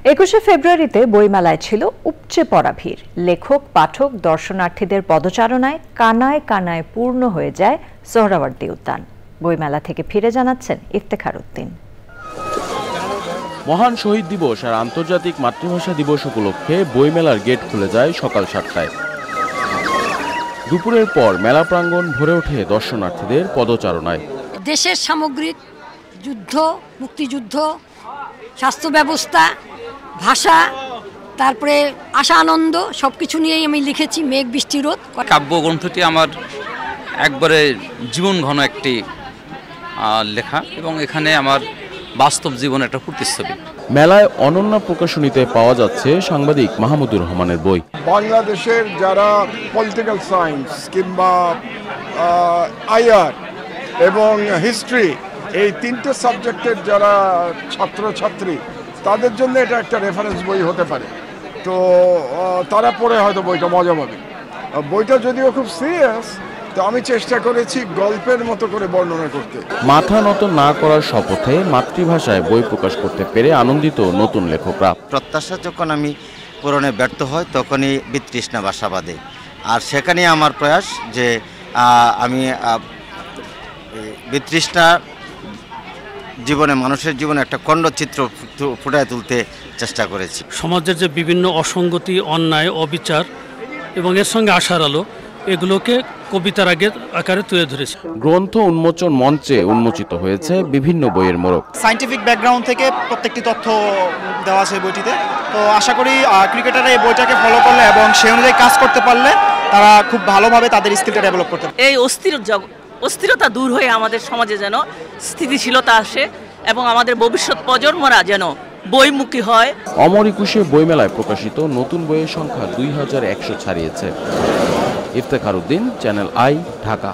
21শে ফেব্রুয়ারিতে বইমেলায় ছিল উপচে পড়া ভিড়। লেখক, পাঠক, দর্শনার্থীদের পদচারণায় কানায় কানায় পূর্ণ হয়ে যায় সোহরাওয়ার্দী উদ্যান। বইমেলা থেকে ফিরে জানাচ্ছেন ইফতেখার উদ্দিন। মহান শহীদ দিবস আর আন্তর্জাতিক মাতৃভাষা দিবস উপলক্ষে বইমেলার গেট খুলে যায় সকাল 7টায়। দুপুরের পর মেলা প্রাঙ্গণ ভরে ওঠে দর্শনার্থীদের পদচারণায়। দেশের সামগ্রিক যুদ্ধ, মুক্তিযুদ্ধ, স্বাস্থ্য ব্যবস্থা, ভাষা, তারপরে আশা আনন্দ সবকিছু নিয়েই আমি লিখেছি মেঘ বৃষ্টি রোদ। কাব্যগ্রন্থটি আমার একবারে জীবন ঘন একটি লেখা এবং এখানে আমার বাস্তব জীবন একটা প্রতিচ্ছবি। মেলায় অনন্য প্রকাশনীতে পাওয়া যাচ্ছে সাংবাদিক মাহমুদুর রহমানের বই। বাংলাদেশের যারা পলিটিক্যাল সায়েন্স কিংবা আইআর এবং হিস্ট্রি এই তিনটে সাবজেক্টের যারা ছাত্রছাত্রী তাদের জন্য এটা একটা রেফারেন্স বই হতে পারে। তো তারা পড়ে হয়তো বইটা মজা পাবে। বইটা যদিও খুব সিরিয়াস, তো আমি চেষ্টা করেছি গল্পের মতো করে বর্ণনা করতে। মাথা নত না করার শপথে মাতৃভাষায় বই প্রকাশ করতে পেরে আনন্দিত নতুন লেখকরা। প্রত্যাশা যখন আমি পূরণে ব্যর্থ হয় তখনই বিতৃষ্ণা বাসা বাঁধে। আর সেখানে আমার প্রয়াস যে আমি বিতৃষ্ণা জীবনে, মানুষের জীবনে একটা খণ্ডচিত্র ফুটায় তুলতে চেষ্টা করেছি। সমাজের যে বিভিন্ন অসঙ্গতি, অন্যায়, অবিচার এবং এর সঙ্গে আশার আলো, এগুলোকে কবিতার আকারে তুলে ধরেছে। গ্রন্থ উন্মোচন মঞ্চে উন্মোচিত হয়েছে বিভিন্ন বইয়ের মোড়ক। সায়েন্টিফিক ব্যাকগ্রাউন্ড থেকে প্রত্যেকটি তথ্য দেওয়া আছে বইটিতে। তো আশা করি ক্রিকেটাররা এই বইটাকে ফলো করলে এবং সেই অনুযায়ী কাজ করতে পারলে তারা খুব ভালোভাবে তাদের স্কিলটা ডেভেলপ করতে পারে। এই অস্থিরতা দূর হয়ে আমাদের সমাজে যেন স্থিতিশীলতা আসে এবং আমাদের ভবিষ্যৎ প্রজন্মরা যেন বইমুখী হয়। অমর একুশে বইমেলায় প্রকাশিত নতুন বইয়ের সংখ্যা 2100 ছাড়িয়েছে। Iftekhar Uddin, channel I, Dhaka.